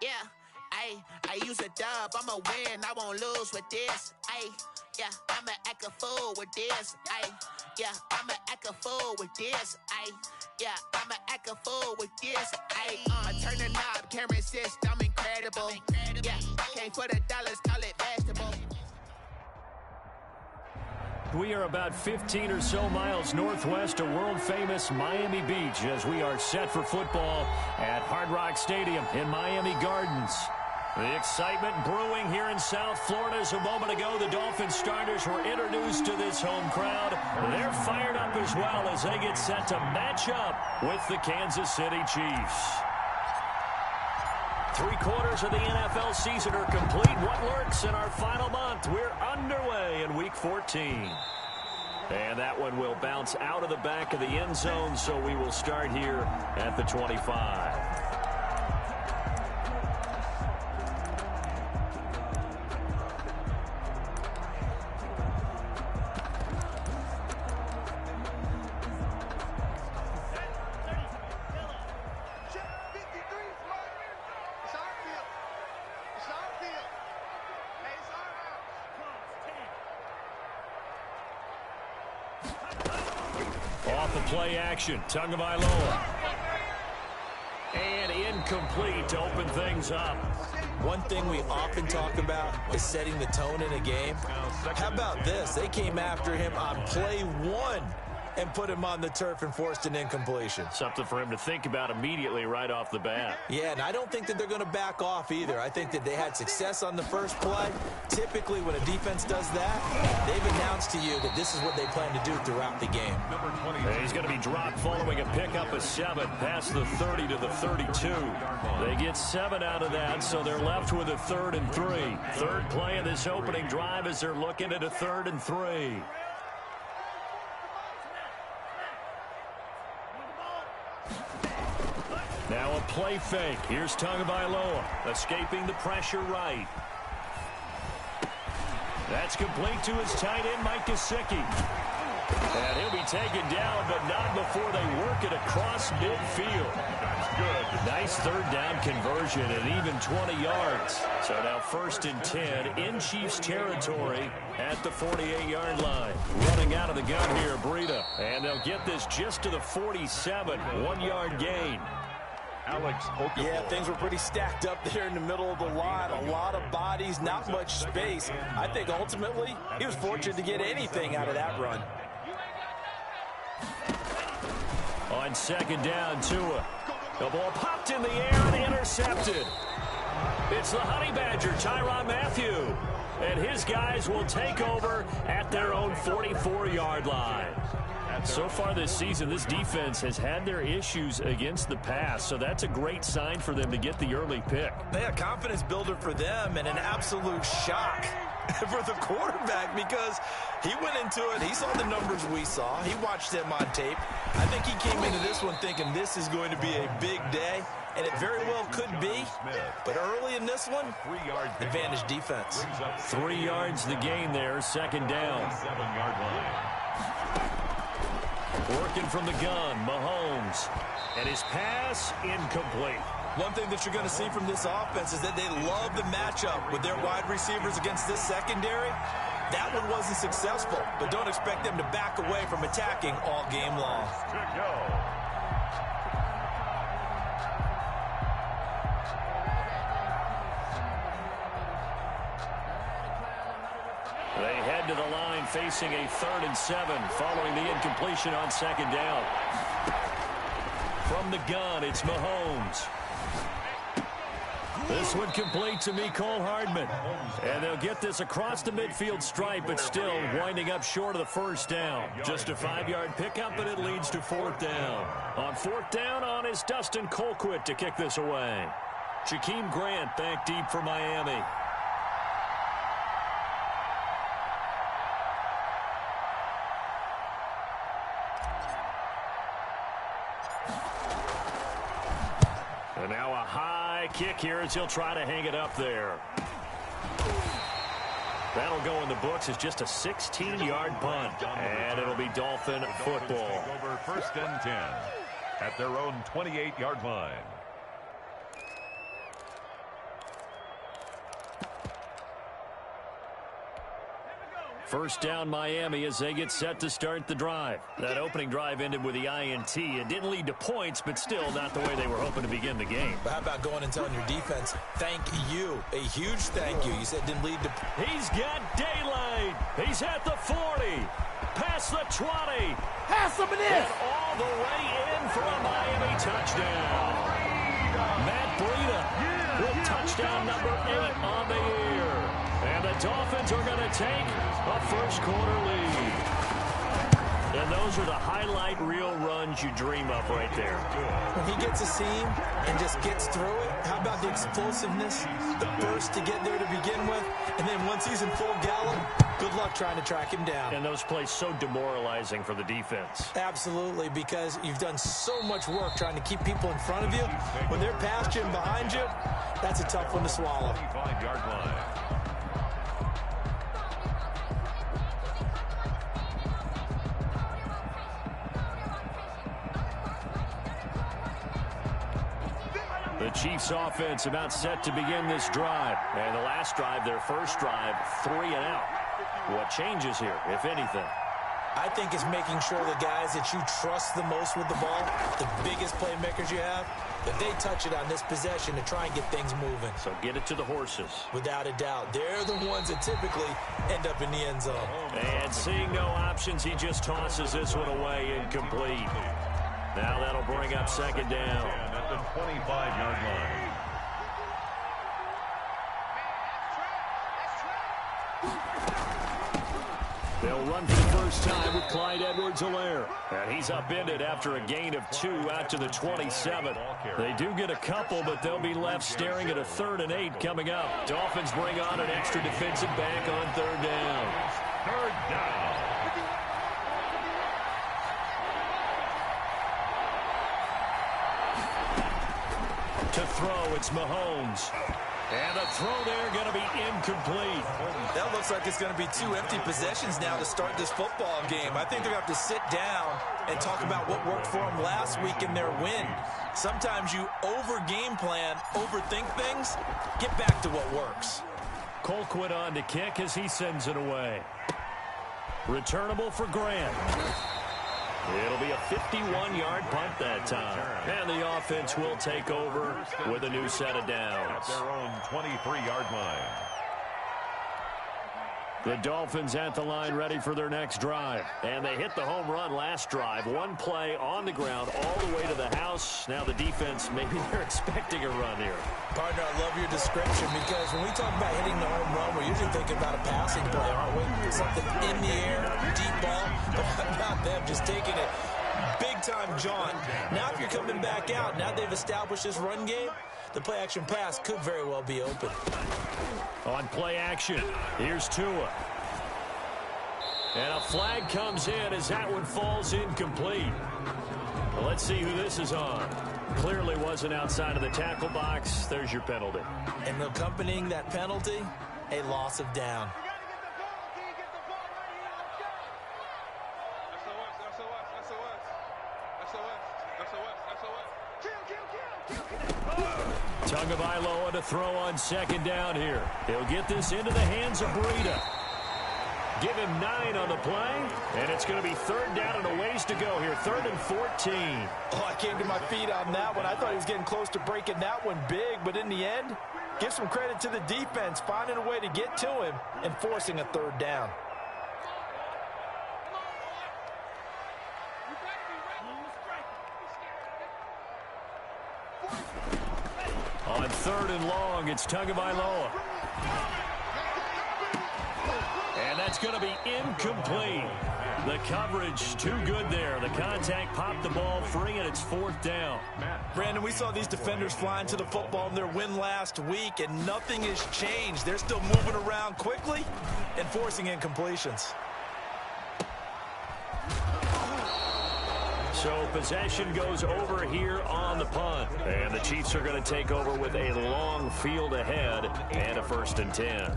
Yeah, I use a dub, I'ma win, I won't lose with this. Yeah, I'ma act a fool with this. Yeah, I'ma act a fool with this. Yeah, I'ma act a fool with this. I turn the knob, can't resist, I'm incredible. Yeah, came for the dollars, call it vegetable. We are about 15 or so miles northwest of world-famous Miami Beach as we are set for football at Hard Rock Stadium in Miami Gardens. The excitement brewing here in South Florida as a moment ago the Dolphins starters were introduced to this home crowd. They're fired up as well as they get set to match up with the Kansas City Chiefs. 3/4 of the NFL season are complete. What lurks in our final month? We're underway in Week 14. And that one will bounce out of the back of the end zone, so we will start here at the 25. Off the play action, Tagovailoa. And incomplete to open things up. One thing we often talk about is setting the tone in a game. How about this? They came after him on play one and put him on the turf and forced an incompletion. Something for him to think about immediately right off the bat. Yeah, and I don't think that they're going to back off either. I think that they had success on the first play. Typically, when a defense does that, they've announced to you that this is what they plan to do throughout the game. And he's going to be dropped following a pickup of 7 past the 30 to the 32. They get 7 out of that, so they're left with a 3rd and 3. Third play of this opening drive as they're looking at a 3rd and 3. Now a play fake. Here's Tagovailoa escaping the pressure right. That's complete to his tight end, Mike Gesicki. And he'll be taken down, but not before they work it across midfield. That's good. Nice 3rd down conversion and even 20 yards. So now 1st and 10 in Chiefs territory at the 48-yard line. Running out of the gun here, Breida. And they'll get this just to the 47. 1-yard gain. Yeah, things were pretty stacked up there in the middle of the line. A lot of bodies, not much space. I think ultimately he was fortunate to get anything out of that run. On 2nd down, Tua. The ball popped in the air and intercepted. It's the Honey Badger, Tyrann Mathieu. And his guys will take over at their own 44-yard line. So far this season, this defense has had their issues against the pass, so that's a great sign for them to get the early pick. Yeah, confidence builder for them and an absolute shock for the quarterback because he went into it. He saw the numbers we saw. He watched them on tape. I think he came into this one thinking this is going to be a big day, and it very well could be. But early in this one, advantage defense. 3 yards the gain there, 2nd down. 7-yard line. Working from the gun, Mahomes. And his pass incomplete. One thing that you're going to see from this offense is that they love the matchup with their wide receivers against this secondary. That one wasn't successful, but don't expect them to back away from attacking all game long. They head to the line facing a 3rd and 7 following the incompletion on 2nd down. From the gun, it's Mahomes. This one complete to Mecole Hardman. And they'll get this across the midfield stripe, but still winding up short of the 1st down. Just a 5-yard pickup, but it leads to 4th down. On 4th down, on is Dustin Colquitt to kick this away. Jakeem Grant back deep for Miami. And now a high kick here as he'll try to hang it up there. That'll go in the books as just a 16-yard punt. And it'll be Dolphin football. Over 1st and 10 at their own 28-yard line. First down Miami as they get set to start the drive. That opening drive ended with the INT. It didn't lead to points, but still not the way they were hoping to begin the game. But how about going and telling your defense, thank you, a huge thank you. You said it didn't lead to... He's got daylight. He's at the 40, past the 20. Pass him it is. And all the way in for a Miami touchdown. Matt Breida with touchdown number 8 on the year. And the Dolphins are going to take a first-quarter lead. And those are the highlight reel runs you dream of right there. When he gets a seam and just gets through it, how about the explosiveness, the burst to get there to begin with, and then once he's in full gallop, good luck trying to track him down. And those plays so demoralizing for the defense. Absolutely, because you've done so much work trying to keep people in front of you. When they're past you and behind you, that's a tough one to swallow. 25-yard line. The Chiefs offense about set to begin this drive. And the last drive, their first drive, 3 and out. What changes here, if anything? I think it's making sure the guys that you trust the most with the ball, the biggest playmakers you have, that they touch it on this possession to try and get things moving. So get it to the horses. Without a doubt. They're the ones that typically end up in the end zone. And seeing no options, he just tosses this one away incomplete. Now that'll bring up second down. At the 25-yard line. They'll run for the first time with Clyde Edwards-Helaire. And he's upended after a gain of 2 out to the 27. They do get a couple, but they'll be left staring at a 3rd and 8 coming up. Dolphins bring on an extra defensive back on 3rd down. 3rd down. To throw, it's Mahomes. And the throw there going to be incomplete. That looks like it's going to be 2 empty possessions now to start this football game. I think they're going to have to sit down and talk about what worked for them last week in their win. Sometimes you over-game plan, overthink things. Get back to what works. Colquitt on to kick as he sends it away. Returnable for Grant. It'll be a 51-yard punt that time. And the offense will take over with a new set of downs. At their own 23-yard line. The Dolphins at the line ready for their next drive. And they hit the home run last drive. 1 play on the ground all the way to the house. Now the defense, maybe they're expecting a run here. Partner, I love your description because when we talk about hitting the home run, we're usually thinking about a passing play, aren't we? Something in the air, deep ball. But how about them just taking it big-time jaunt? Now if you're coming back out, now they've established this run game, the play-action pass could very well be open. On play action, here's Tua. And a flag comes in as that one falls incomplete. Well, let's see who this is on. Clearly wasn't outside of the tackle box. There's your penalty. And accompanying that penalty, a loss of down. Tagovailoa to throw on second down here. He'll get this into the hands of Breida. Give him 9 on the play, and it's going to be 3rd down and a ways to go here. 3rd and 14. Oh, I came to my feet on that one. I thought he was getting close to breaking that one big, but in the end, give some credit to the defense, finding a way to get to him and forcing a 3rd down. On 3rd and long, it's Tagovailoa. And that's going to be incomplete. The coverage too good there. The contact popped the ball free, and it's 4th down. Brandon, we saw these defenders flying to the football in their win last week, and nothing has changed. They're still moving around quickly and forcing incompletions. So possession goes over here on the punt. And the Chiefs are going to take over with a long field ahead and a 1st and 10.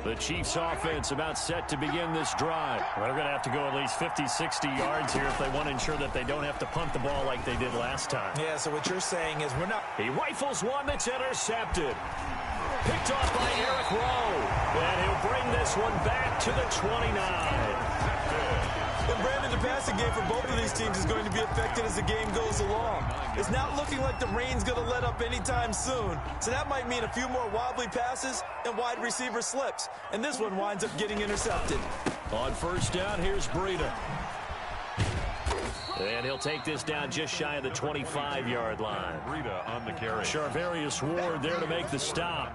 The Chiefs offense about set to begin this drive. Well, they're going to have to go at least 50, 60 yards here if they want to ensure that they don't have to punt the ball like they did last time. Yeah, so what you're saying is we're not... He rifles one that's intercepted. Picked off by Eric Rowe. And he'll bring this one back to the 29. And Brandon, the passing game for both of these teams is going to be affected as the game goes along. It's not looking like the rain's going to let up anytime soon. So that might mean a few more wobbly passes and wide receiver slips. And this one winds up getting intercepted. On first down, here's Breida. And he'll take this down just shy of the 25-yard line. Breida on the carry. Charvarius Ward there to make the stop.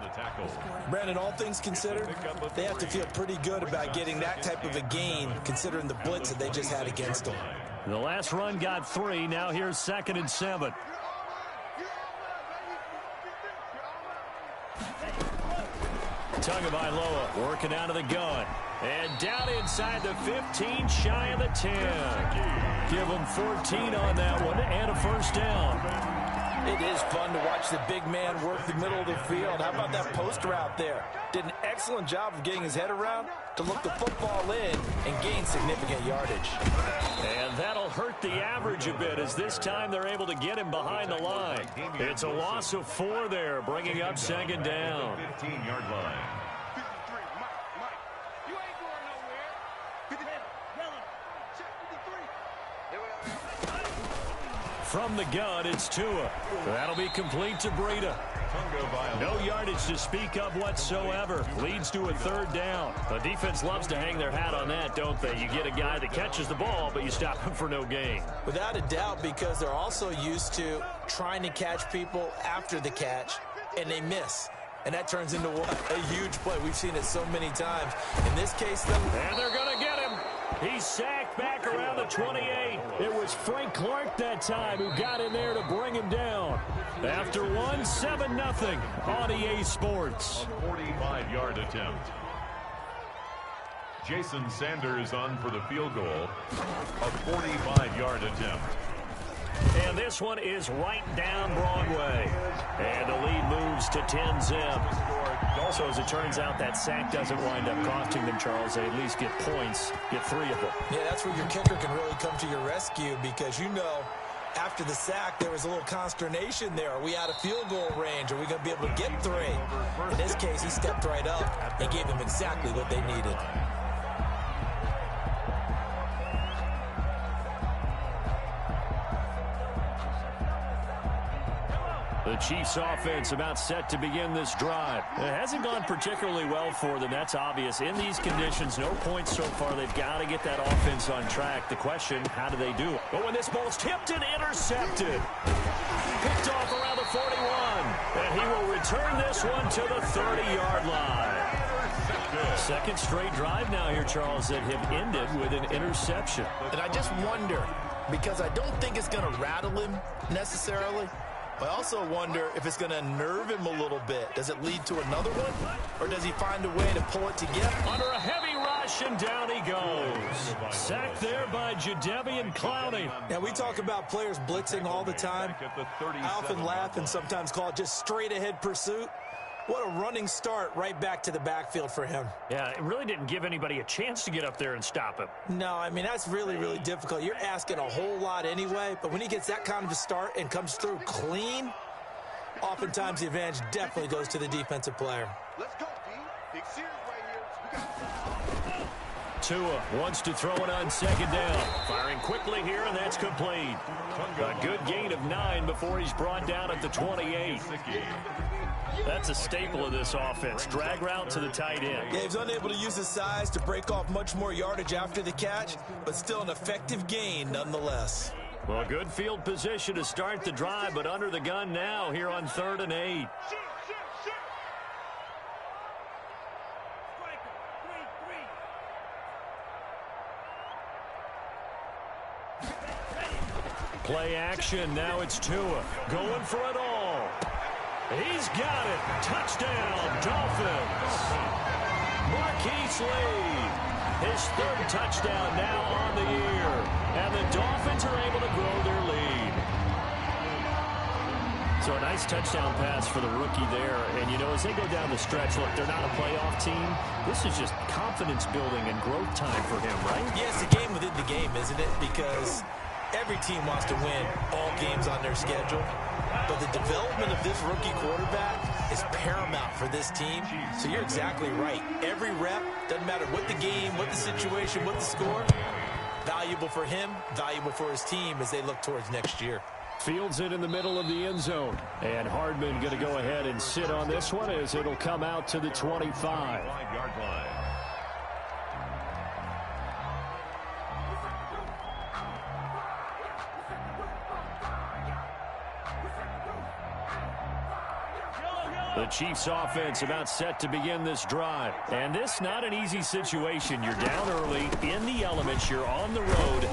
Brandon, all things considered, they have to feel pretty good about getting that type of a gain considering the blitz that they just had against them. The last run got 3. Now here's 2nd and 7. Tagovailoa working out of the gun. And down inside the 15, shy of the 10. Give him 14 on that one and a first down. It is fun to watch the big man work the middle of the field. How about that post route there? Did an excellent job of getting his head around to look the football in and gain significant yardage. And that'll hurt the average a bit as this time they're able to get him behind the line. It's a loss of 4 there, bringing up 2nd down. 15-yard line. From the gun, it's Tua. That'll be complete to Breida. No yardage to speak of whatsoever. Leads to a 3rd down. The defense loves to hang their hat on that, don't they? You get a guy that catches the ball, but you stop him for no gain. Without a doubt, because they're also used to trying to catch people after the catch, and they miss. And that turns into a huge play. We've seen it so many times. In this case, though. And they're going to get him. He's sacked back around the 28. It was Frank Clark that time who got in there to bring him down. After 7-0 on EA Sports. A 45-yard attempt. Jason Sanders on for the field goal. A 45-yard attempt. And this one is right down Broadway. And the lead moves to 10-zip. Also, as it turns out, that sack doesn't wind up costing them, Charles. They at least get points, get 3 of them. Yeah, that's where your kicker can really come to your rescue because, after the sack, there was a little consternation there. Are we out of field goal range? Are we going to be able to get 3? In this case, he stepped right up and gave them exactly what they needed. The Chiefs offense about set to begin this drive. It hasn't gone particularly well for them. That's obvious. In these conditions, no points so far. They've got to get that offense on track. The question, how do they do it? But when this ball's tipped and intercepted. Picked off around the 41. And he will return this one to the 30-yard line. 2nd straight drive now here, Charles, that have ended with an interception. And I just wonder, because I don't think it's going to rattle him necessarily, I also wonder if it's going to nerve him a little bit. Does it lead to another one? Or does he find a way to pull it together? Under a heavy rush, and down he goes. Sacked there by Jadeveon Clowney. Now, we talk about players blitzing all the time. I often laugh and sometimes call it just straight-ahead pursuit. What a running start right back to the backfield for him. Yeah, it really didn't give anybody a chance to get up there and stop him. No, I mean, that's really, really difficult. You're asking a whole lot anyway, but when he gets that kind of a start and comes through clean, oftentimes the advantage definitely goes to the defensive player. Let's go, D. Big series right here. Tua wants to throw it on 2nd down. Firing quickly here, and that's complete. A good gain of 9 before he's brought down at the 28. That's a staple of this offense. Drag route to the tight end. Yeah, he's unable to use his size to break off much more yardage after the catch, but still an effective gain nonetheless. Well, good field position to start the drive, but under the gun now here on 3rd and 8. Play action. Now it's Tua going for it all. He's got it. Touchdown, Dolphins. Marquise Lee, his 3rd touchdown now on the year. And the Dolphins are able to grow their lead. So a nice touchdown pass for the rookie there. And, as they go down the stretch, look, they're not a playoff team. This is just confidence building and growth time for him, right? Yeah, it's a game within the game, isn't it? Because every team wants to win all games on their schedule. But the development of this rookie quarterback is paramount for this team. So you're exactly right. Every rep, doesn't matter what the game, what the situation, what the score, valuable for him, valuable for his team as they look towards next year. Fields it in the middle of the end zone. And Hardman going to go ahead and sit on this one as it'll come out to the 25. 5-yard line. The Chiefs offense about set to begin this drive. And this not an easy situation. You're down early, in the elements, you're on the road.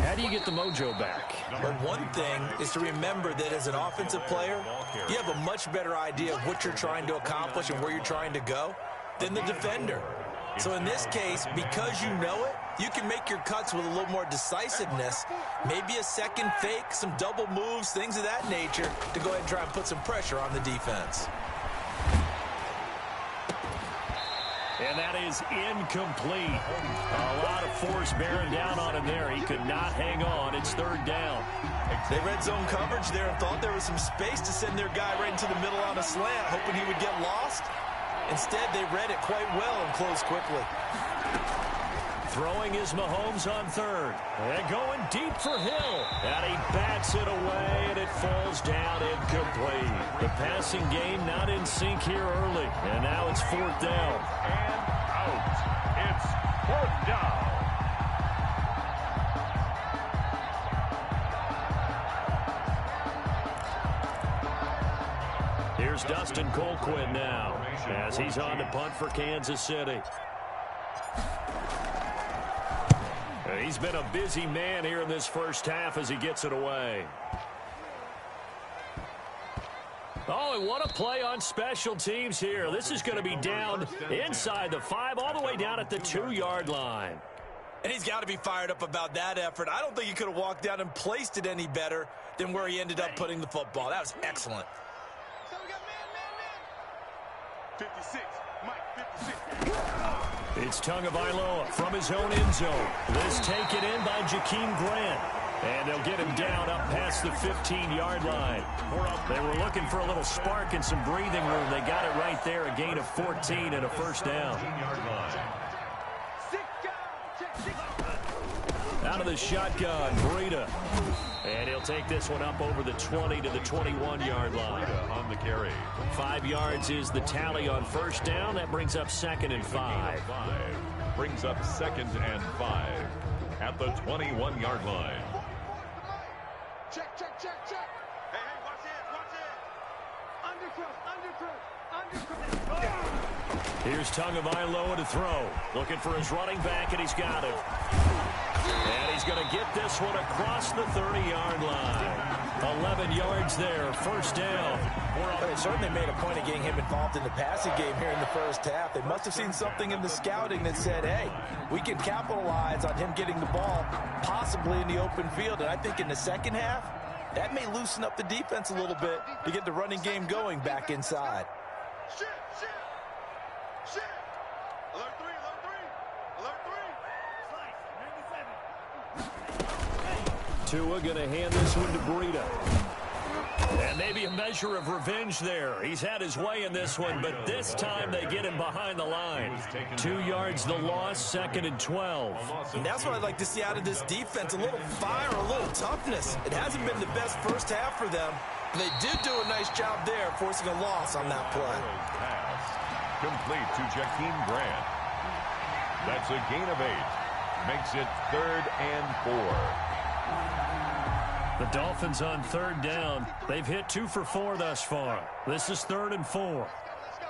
How do you get the mojo back? Well, one thing is to remember that as an offensive player, you have a much better idea of what you're trying to accomplish and where you're trying to go than the defender. So in this case, because you know it, you can make your cuts with a little more decisiveness, maybe a second fake, some double moves, things of that nature, to go ahead and try and put some pressure on the defense. And that is incomplete. A lot of force bearing down on him there. He could not hang on. It's third down. They red zone coverage there and thought there was some space to send their guy right into the middle on a slant, hoping he would get lost. Instead, they read it quite well and closed quickly. Throwing is Mahomes on third. And going deep for Hill. And he bats it away, and it falls down incomplete. The passing game not in sync here early. And now it's fourth down. And out. It's fourth down. Here's Dustin Colquitt now as he's on to punt for Kansas City. He's been a busy man here in this first half as he gets it away. Oh, and what a play on special teams here. This is going to be down inside the 5, all the way down at the 2-yard line. And he's got to be fired up about that effort. I don't think he could have walked down and placed it any better than where he ended up putting the football. That was excellent. So we got man. 56. Mike, 56. It's Tagovailoa from his own end zone. This taken in by Jakeem Grant. And they'll get him down up past the 15-yard line. They were looking for a little spark and some breathing room. They got it right there, a gain of 14 and a first down. Out of the shotgun, Breida. And he'll take this one up over the 20 to the 21-yard line. On the carry. 5 yards is the tally on first down. That brings up 2nd and 5. Brings up 2nd and 5 at the 21-yard line. Check, check, check, check. Hey, watch it, watch it. Undercross. Here's Tagovailoa to throw. Looking for his running back, and he's got it. And he's going to get this one across the 30-yard line. 11 yards there, first down. But they certainly made a point of getting him involved in the passing game here in the first half. They must have seen something in the scouting that said, hey, we can capitalize on him getting the ball, possibly in the open field. And I think in the second half, that may loosen up the defense a little bit to get the running game going back inside. Shit, shit. Shit. Alert 3, alert 3. Alert 3. Tua going to hand this one to Breida. And maybe a measure of revenge there. He's had his way in this one, but this time they get him behind the line. 2 yards the loss, 2nd and 12. And that's what I'd like to see out of this defense, a little fire, a little toughness. It hasn't been the best first half for them. They did do a nice job there, forcing a loss on that play. Pass complete to Jakeem Grant. That's a gain of 8. Makes it 3rd and 4. The Dolphins on third down. They've hit 2 for 4 thus far. This is 3rd and 4. Let's go.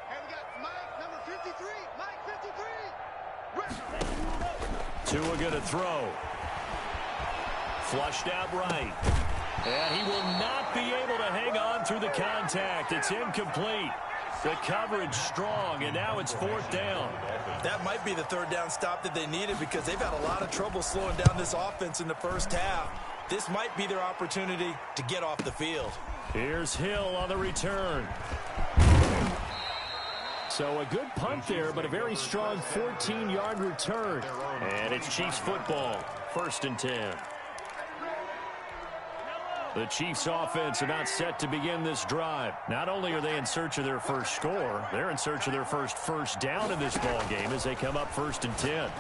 Hey, we got Mike, number 53. Mike, 53. Tua going to throw. Flushed out right. And he will not be able to hang on through the contact. It's incomplete. The coverage strong, and now it's 4th down. That might be the 3rd down stop that they needed because they've had a lot of trouble slowing down this offense in the first half. This might be their opportunity to get off the field. Here's Hill on the return. So a good punt there, but a very strong 14-yard return. And it's Chiefs football, 1st and 10. The Chiefs offense about set to begin this drive. Not only are they in search of their first score, they're in search of their first down in this ball game as they come up 1st and 10.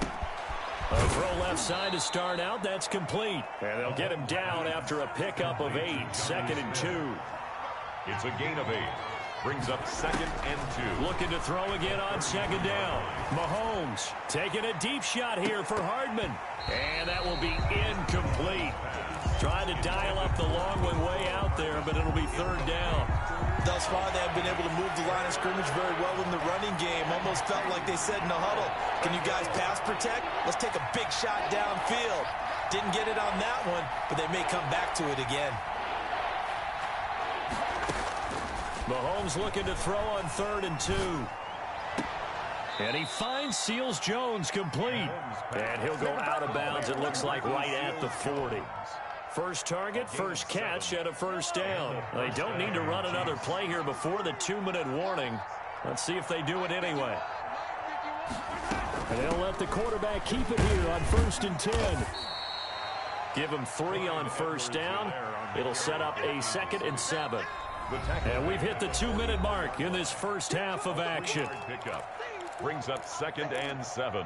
A throw left side to start out. That's complete. And they'll get him down after a pickup of 8. 2nd and 2. It's a gain of 8. Brings up 2nd and 2. Looking to throw again on 2nd down. Mahomes taking a deep shot here for Hardman. And that will be incomplete. Trying to dial up the long one way out there, but it'll be 3rd down. Thus far, they have been able to move the line of scrimmage very well in the running game. Almost felt like they said in the huddle, can you guys pass protect? Let's take a big shot downfield. Didn't get it on that one, but they may come back to it again. Mahomes looking to throw on 3rd and 2. And he finds Seals Jones complete. And he'll go out of bounds, it looks like, right at the 40. First target, first catch, and a 1st down. They don't need to run another play here before the 2-minute warning. Let's see if they do it anyway. And they'll let the quarterback keep it here on 1st and 10. Give him 3 on 1st down. It'll set up a 2nd and 7. And we've hit the 2-minute mark in this first half of action. Brings up 2nd and 7.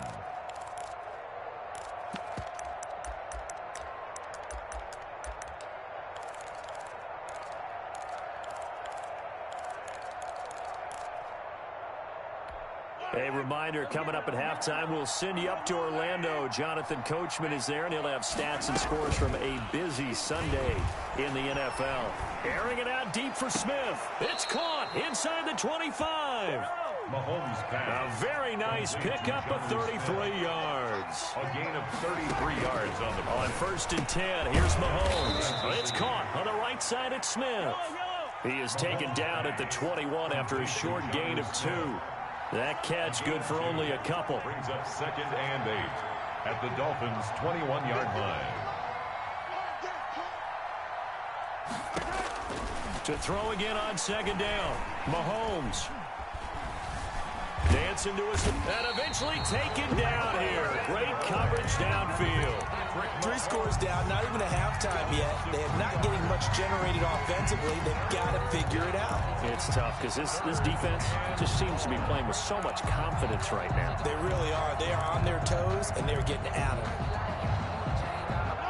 A reminder, coming up at halftime, we'll send you up to Orlando. Jonathan Coachman is there, and he'll have stats and scores from a busy Sunday in the NFL. Airing it out deep for Smith. It's caught inside the 25. Mahomes pass. A very nice pickup of 33 yards. A gain of 33 yards on the play. On 1st and 10, here's Mahomes. It's caught on the right side at Smith. He is taken down at the 21 after a short gain of 2. That catch good for only a couple. Brings up 2nd and 8 at the Dolphins' 21-yard line. To throw again on 2nd down. Mahomes. Dancing to us and eventually taken down here. Great coverage downfield. 3 scores down, not even a halftime yet. They are not getting much generated offensively. They've got to figure it out. It's tough because this defense just seems to be playing with so much confidence right now. They really are. They are on their toes, and they're getting at them.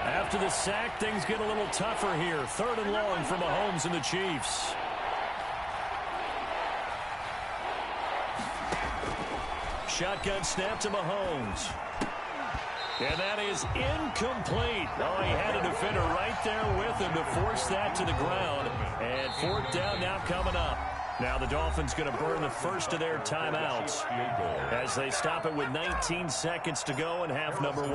After the sack, things get a little tougher here. 3rd and long for Mahomes and the Chiefs. Shotgun snap to Mahomes. And that is incomplete. Oh, he had a defender right there with him to force that to the ground. And 4th down now coming up. Now the Dolphins going to burn the first of their timeouts as they stop it with 19 seconds to go in half number 1.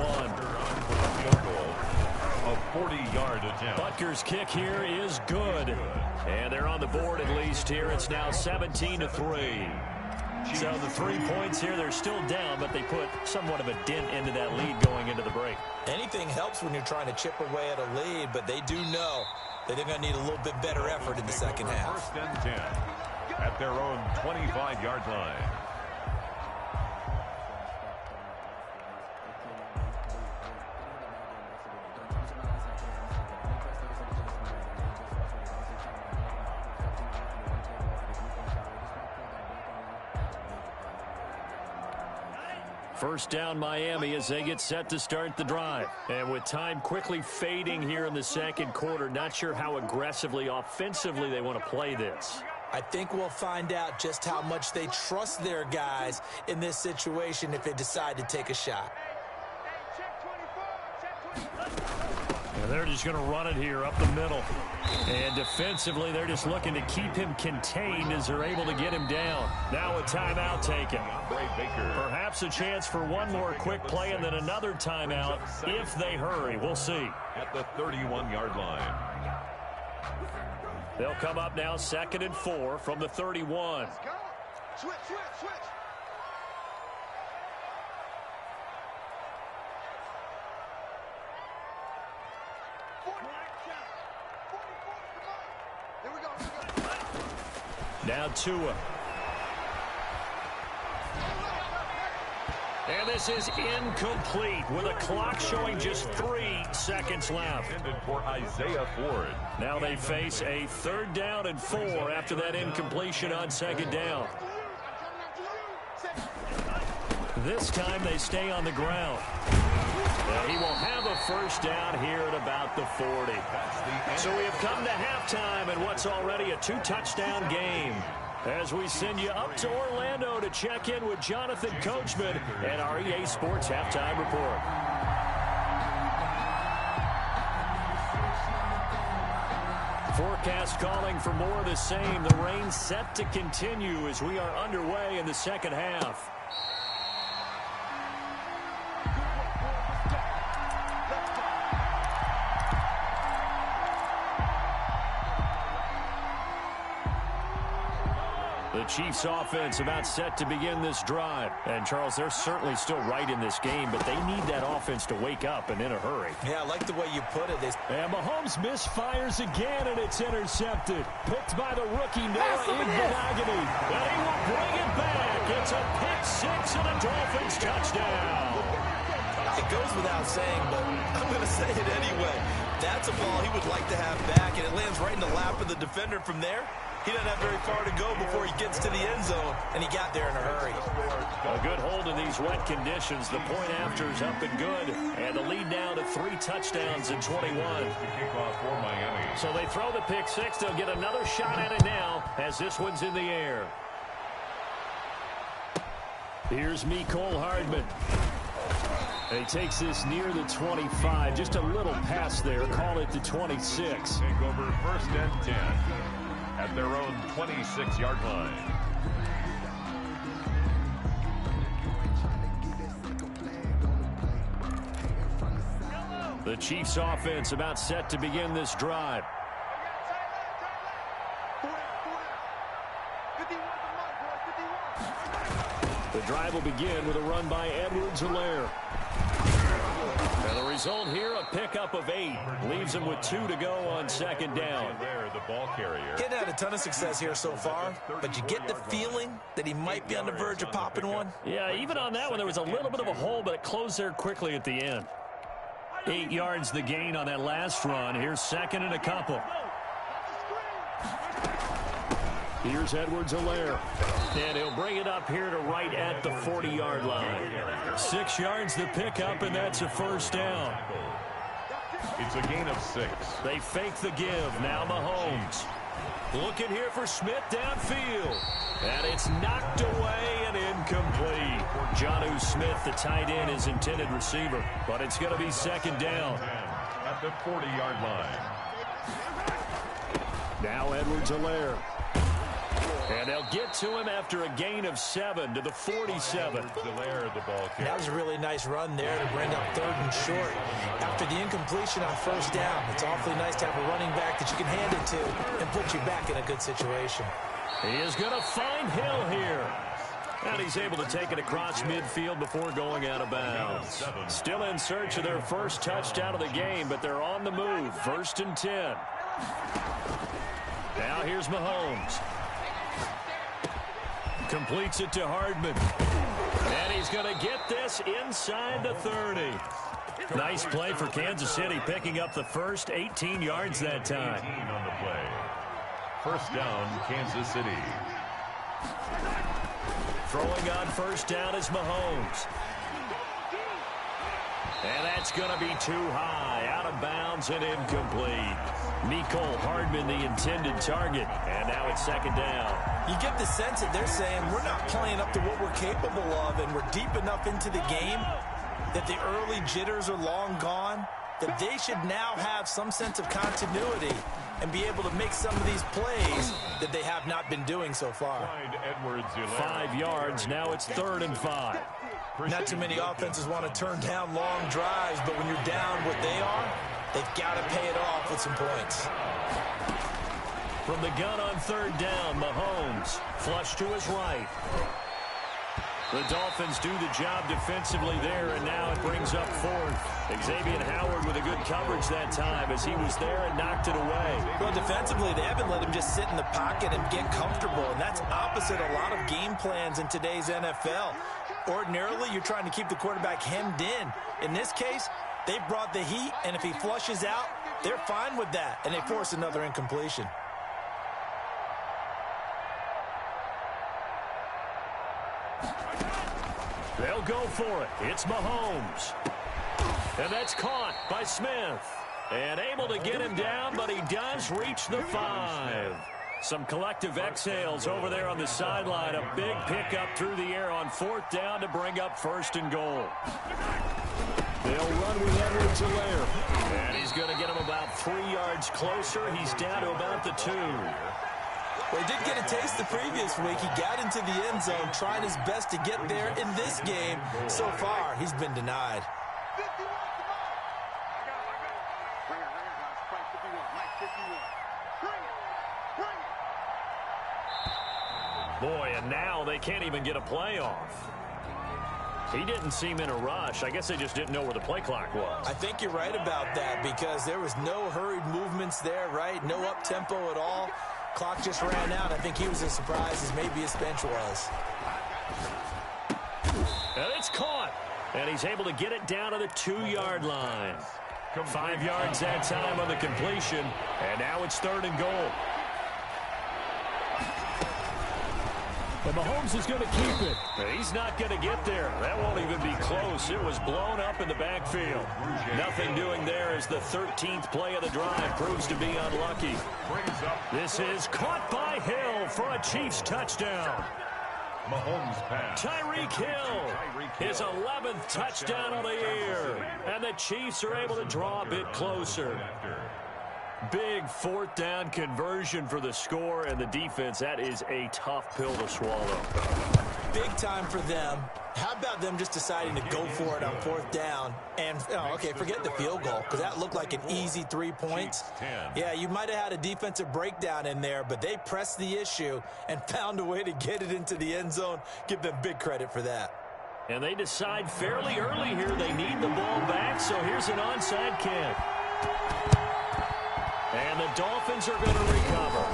A 40-yard attempt. Butker's kick here is good. And they're on the board at least here. It's now 17-3. So the 3 points here, they're still down, but they put somewhat of a dent into that lead going into the break. Anything helps when you're trying to chip away at a lead, but they do know that they're going to need a little bit better effort in the second half. 1st and 10 at their own 25-yard line. First down Miami as they get set to start the drive. And with time quickly fading here in the second quarter, not sure how aggressively, offensively they want to play this. I think we'll find out just how much they trust their guys in this situation if they decide to take a shot. And they're just going to run it here up the middle. And defensively, they're just looking to keep him contained as they're able to get him down. Now a timeout taken. Perhaps a chance for one more quick play and then another timeout if they hurry. We'll see. At the 31-yard line. They'll come up now 2nd and 4 from the 31. Switch. Now Tua. And this is incomplete with a clock showing just 3 seconds left. Intended for Isaiah Ford. Now they face a 3rd down and 4 after that incompletion on 2nd down. This time they stay on the ground. And he will have a 1st down here at about the 40. So we have come to halftime in what's already a 2-touchdown game. As we send you up to Orlando to check in with Jonathan Coachman and our EA Sports Halftime Report. Forecast calling for more of the same. The rain set to continue as we are underway in the 2nd half. The Chiefs offense about set to begin this drive. And, Charles, they're certainly still right in this game, but they need that offense to wake up and in a hurry. Yeah, I like the way you put it. And Mahomes misfires again, and it's intercepted. Picked by the rookie, Noah Igbenogany. And he will bring it back. It's a pick-6 and a Dolphins touchdown. It goes without saying, but I'm going to say it anyway. That's a ball he would like to have back, and it lands right in the lap of the defender from there. He doesn't have very far to go before he gets to the end zone, and he got there in a hurry. A good hold in these wet conditions. The point after is up and good, and the lead now to 3 touchdowns in 21. So they throw the pick-6. They'll get another shot at it now as this one's in the air. Here's Mecole Hardman. He takes this near the 25. Just a little pass there. Call it the 26. Take over 1st and 10. At their own 26-yard line. The Chiefs offense about set to begin this drive. The drive will begin with a run by Edwards-Helaire. And the result here, a pickup of 8. Leaves him with 2 to go on 2nd down. The ball carrier. He hadn't had a ton of success here so far, but you get the feeling that he might be on the verge of popping one. Yeah, even on that one, there was a little bit of a hole, but it closed there quickly at the end. 8 yards the gain on that last run. Here's 2nd and a couple. Here's Edwards-Helaire. And he'll bring it up here to right at the 40-yard line. 6 yards the pickup, and that's a 1st down. It's a gain of 6. They fake the give. Now Mahomes. Looking here for Smith downfield. And it's knocked away and incomplete. Jonnu Smith, the tight end, is intended receiver. But it's going to be 2nd down. At the 40-yard line. Now Edwards-Helaire. And they'll get to him after a gain of 7 to the 47. That was a really nice run there to bring up 3rd and short. After the incompletion on 1st down, it's awfully nice to have a running back that you can hand it to and put you back in a good situation. He is going to find Hill here. And he's able to take it across midfield before going out of bounds. Still in search of their first touchdown of the game, but they're on the move. 1st and 10. Now here's Mahomes. Completes it to Hardman. And he's going to get this inside the 30. Nice play for Kansas City, picking up the first 18 yards that time. 18 on the play. 1st down, Kansas City. Throwing on 1st down is Mahomes. And that's going to be too high, out of bounds and incomplete. Mecole Hardman, the intended target, and now it's 2nd down. You get the sense that they're saying we're not playing up to what we're capable of, and we're deep enough into the game that the early jitters are long gone, that they should now have some sense of continuity and be able to make some of these plays that they have not been doing so far. 5 yards, now it's 3rd and 5. Not too many offenses want to turn down long drives, but when you're down what they are, they've got to pay it off with some points. From the gun on 3rd down, Mahomes flush to his right. The Dolphins do the job defensively there, and now it brings up 4th. Xavier Howard with a good coverage that time as he was there and knocked it away. Well, defensively, they haven't let him just sit in the pocket and get comfortable, and that's opposite a lot of game plans in today's NFL. Ordinarily, you're trying to keep the quarterback hemmed in. In this case, they brought the heat, and if he flushes out, they're fine with that, and they force another incompletion. They'll go for it. It's Mahomes. And that's caught by Smith. And able to get him down, but he does reach the 5. Some collective exhales over there on the sideline. A big pickup through the air on 4th down to bring up 1st and goal. They'll run with Edwards-Helaire. And he's going to get him about 3 yards closer. He's down to about the 2. Well, he did get a taste the previous week. He got into the end zone, trying his best to get there in this game. So far, he's been denied. Boy, and now they can't even get a play off. He didn't seem in a rush. I guess they just didn't know where the play clock was. I think you're right about that because there was no hurried movements there, right? No up-tempo at all. Clock just ran out. I think he was as surprised as maybe his bench was. And it's caught. And he's able to get it down to the 2-yard line. 5 yards that time on the completion. And now it's 3rd and goal. And Mahomes is going to keep it. He's not going to get there. That won't even be close. It was blown up in the backfield. Nothing doing there as the 13th play of the drive proves to be unlucky. This is caught by Hill for a Chiefs touchdown. Mahomes pass. Tyreek Hill, his 11th touchdown of the year. And the Chiefs are able to draw a bit closer. Big 4th down conversion for the score, and the defense, that is a tough pill to swallow. Big time for them. How about them just deciding to go for it on 4th down? And, okay, forget the field goal, because that looked like an easy 3 points. Yeah, you might have had a defensive breakdown in there, but they pressed the issue and found a way to get it into the end zone. Give them big credit for that. And they decide fairly early here they need the ball back, so here's an onside kick. And the Dolphins are going to recover.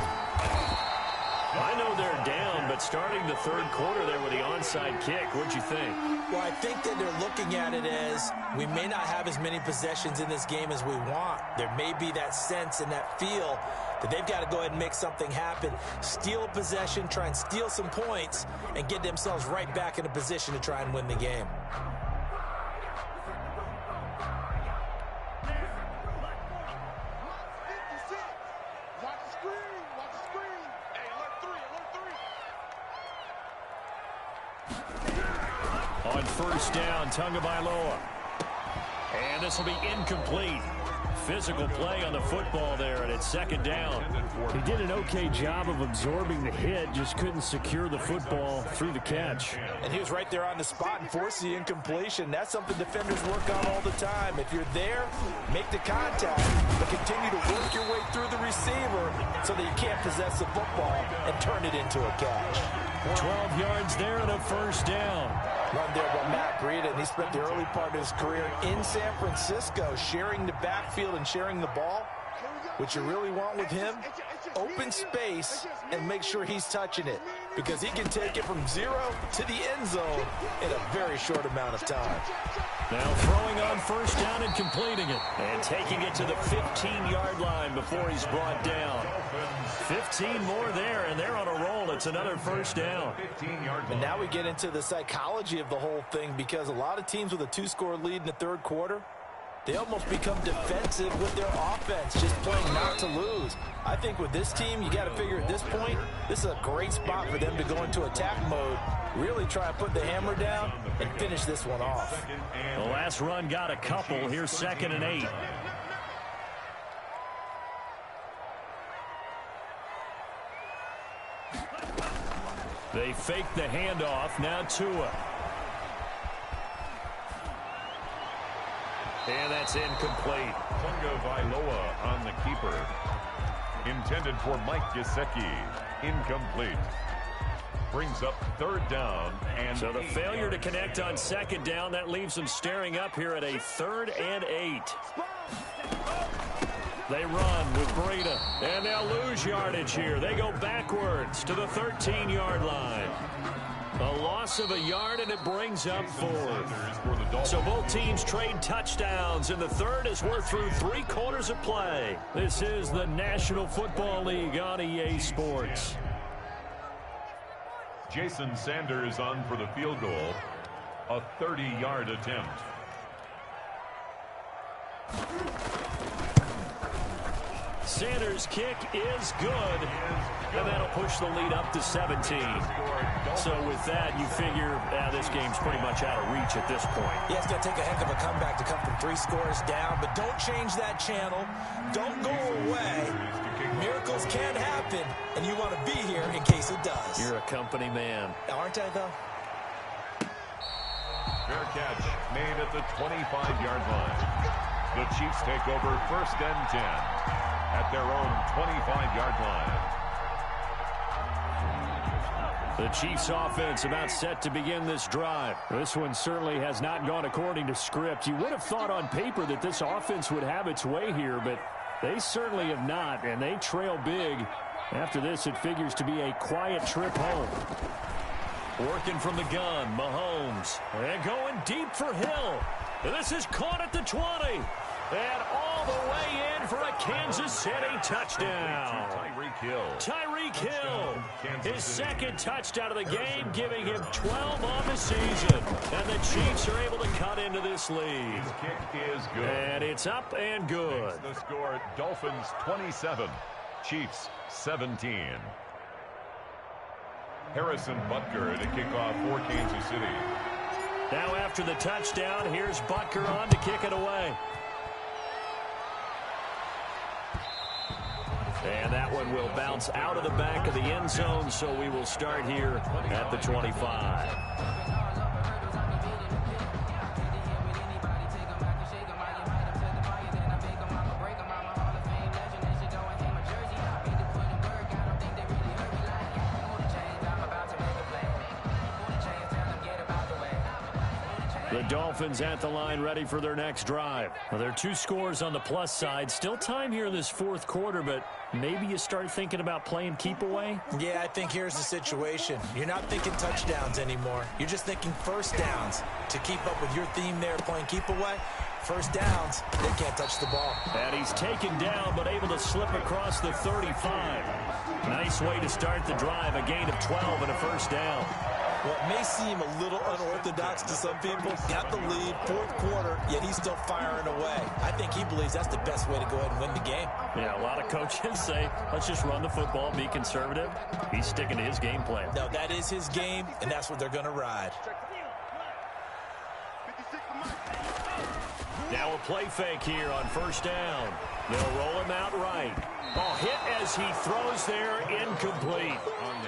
I know they're down, but starting the 3rd quarter there with the onside kick, what'd you think? Well, I think that they're looking at it as we may not have as many possessions in this game as we want. There may be that sense and that feel that they've got to go ahead and make something happen, steal a possession, try and steal some points, and get themselves right back in a position to try and win the game. On 1st down, Tagovailoa. And this will be incomplete. Physical play on the football there, and it's 2nd down. He did an okay job of absorbing the hit, just couldn't secure the football through the catch. And he was right there on the spot and forced the incompletion. That's something defenders work on all the time. If you're there, make the contact, but continue to work your way through the receiver so that you can't possess the football and turn it into a catch. 12 yards there and a 1st down. Run there by Matt Breida, and he spent the early part of his career in San Francisco sharing the backfield and sharing the ball. What you really want with him, open space and make sure he's touching it because he can take it from 0 to the end zone in a very short amount of time. Now throwing on 1st down and completing it and taking it to the 15-yard line before he's brought down. 15 more there, and they're on a roll. It's another 1st down. And now we get into the psychology of the whole thing because a lot of teams with a 2-score lead in the 3rd quarter, they almost become defensive with their offense, just playing not to lose. I think with this team, you got to figure at this point, this is a great spot for them to go into attack mode, really try and put the hammer down and finish this one off. The last run got a couple. Here's 2nd and 8. They fake the handoff. Now Tua. And that's incomplete. Tagovailoa on the keeper. Intended for Mike Gesicki. Incomplete. Brings up 3rd down. And so the failure to connect on 2nd down, that leaves them staring up here at a 3rd and 8. They run with Breida, and they'll lose yardage here. They go backwards to the 13-yard line. A loss of a yard, and it brings up 4. So both teams trade touchdowns in the third as we're through 3 quarters of play. This is the National Football League on EA Sports. Jason Sanders on for the field goal. A 30-yard attempt. Sanders' kick is good, and that'll push the lead up to 17. So with that, you figure this game's pretty much out of reach at this point. Yeah, it's going to take a heck of a comeback to come from 3 scores down, but don't change that channel. Don't go away. Miracles can happen, and you want to be here in case it does. You're a company man. Aren't I, though? Fair catch made at the 25-yard line. The Chiefs take over 1st and 10 at their own 25-yard line. The Chiefs offense about set to begin this drive. This one certainly has not gone according to script. You would have thought on paper that this offense would have its way here, but they certainly have not, and they trail big. After this, it figures to be a quiet trip home. Working from the gun, Mahomes. And going deep for Hill. And this is caught at the 20. And all the way in for a Kansas City touchdown. Tyreek Hill. His second touchdown of the game, giving him 12 on the season. And the Chiefs are able to cut into this lead. His kick is good. And it's up and good. The score, Dolphins 27, Chiefs 17. Harrison Butker to kick off for Kansas City. Now after the touchdown, here's Butker on to kick it away. And that one will bounce out of the back of the end zone, so we will start here at the 25. The Dolphins at the line ready for their next drive. Well, there are 2 scores on the plus side. Still time here in this 4th quarter, but maybe you start thinking about playing keep away? Yeah, I think here's the situation. You're not thinking touchdowns anymore. You're just thinking first downs. To keep up with your theme there, playing keep away, first downs, they can't touch the ball. And he's taken down, but able to slip across the 35. Nice way to start the drive, a gain of 12 and a first down. Well, it may seem a little unorthodox to some people. Got the lead, 4th quarter, yet he's still firing away. I think he believes that's the best way to go ahead and win the game. Yeah, a lot of coaches say, let's just run the football, be conservative. He's sticking to his game plan. No, that is his game, and that's what they're going to ride. Now a play fake here on first down. They'll roll him out right. Ball hit as he throws there, incomplete.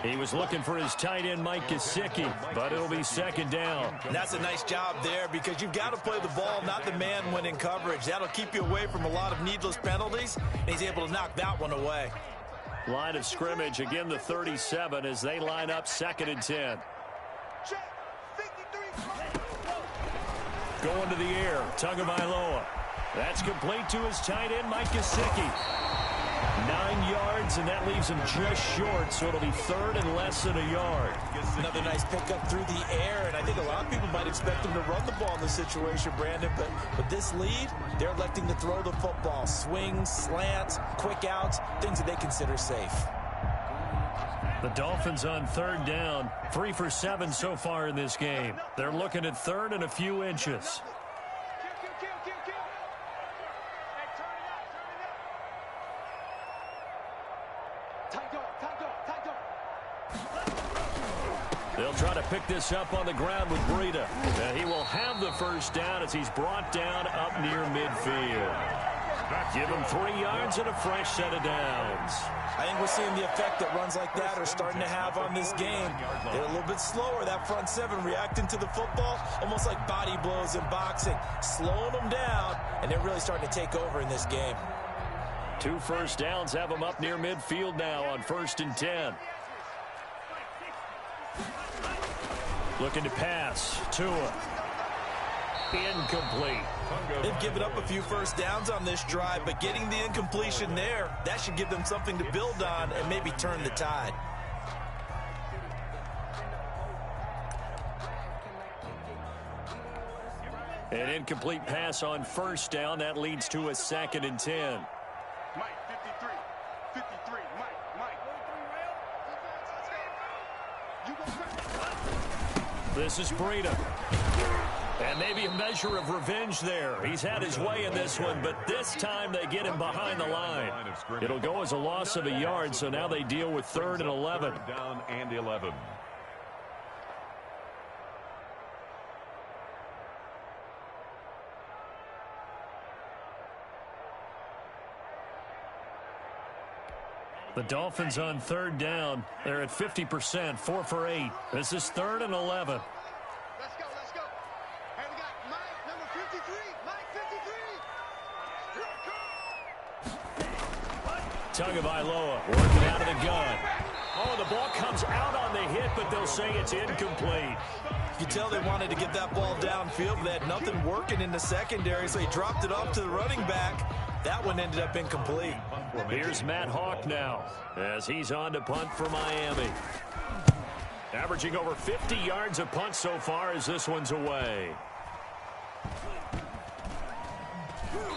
He was looking for his tight end, Mike Gesicki, but it'll be 2nd down. And that's a nice job there because you've got to play the ball, not the man when in coverage. That'll keep you away from a lot of needless penalties, and he's able to knock that one away. Line of scrimmage, again the 37 as they line up 2nd and 10. Going to the air, Tagovailoa. That's complete to his tight end, Mike Gesicki. 9 yards, and that leaves him just short, so it'll be 3rd and less than a yard. Another nice pickup through the air, and I think a lot of people might expect him to run the ball in this situation, Brandon, but with this lead, they're electing to throw the football. Swings, slants, quick outs, things that they consider safe. The Dolphins on 3rd down, 3 for 7 so far in this game. They're looking at 3rd and a few inches. They'll try to pick this up on the ground with Breida. He will have the first down as he's brought down up near midfield. Give him 3 yards and a fresh set of downs. I think we're seeing the effect that runs like that are starting to have on this game. They're a little bit slower, that front 7, reacting to the football, almost like body blows in boxing, slowing them down, and they're really starting to take over in this game. 2 first downs have them up near midfield now on 1st and 10. Looking to pass. Tua. Incomplete. They've given up a few first downs on this drive, but getting the incompletion there, that should give them something to build on and maybe turn the tide. An incomplete pass on first down. That leads to a 2nd and 10. Mike, 53. 53. Mike. You go. This is Breida. And maybe a measure of revenge there. He's had his way in this one, but this time they get him behind the line. It'll go as a loss of a yard, so now they deal with 3rd and 11. Down and 11. The Dolphins on 3rd down. They're at 50%, 4 for 8. This is 3rd and 11. Let's go. Hey, we got Mike, number 53. Mike, 53. Tagovailoa working out of the gun. Oh, the ball comes out on the hit, but they'll say it's incomplete. You tell they wanted to get that ball downfield. They had nothing working in the secondary, so he dropped it off to the running back. That one ended up incomplete. Here's Matt Hawk now as he's on to punt for Miami. Averaging over 50 yards a punt so far as this one's away.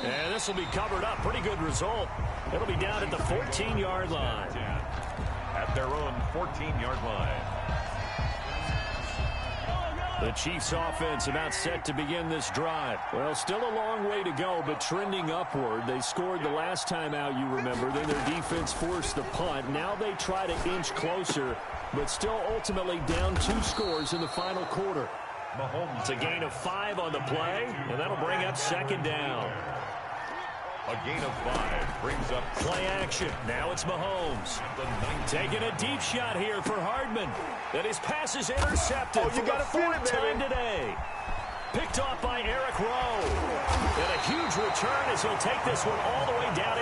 And this will be covered up. Pretty good result. It'll be down at the 14-yard line. At their own 14-yard line. The Chiefs offense about set to begin this drive. Well, still a long way to go, but trending upward. They scored the last time out, you remember. Then their defense forced the punt. Now they try to inch closer, but still ultimately down 2 scores in the final quarter. Mahomes. It's a gain of 5 on the play, and that'll bring up 2nd down. A gain of 5 brings up Play action. Now it's Mahomes. Taking a deep shot here for Hardman. And his pass is intercepted for the 4th time today. Picked off by Eric Rowe. And a huge return as he'll take this one all the way down.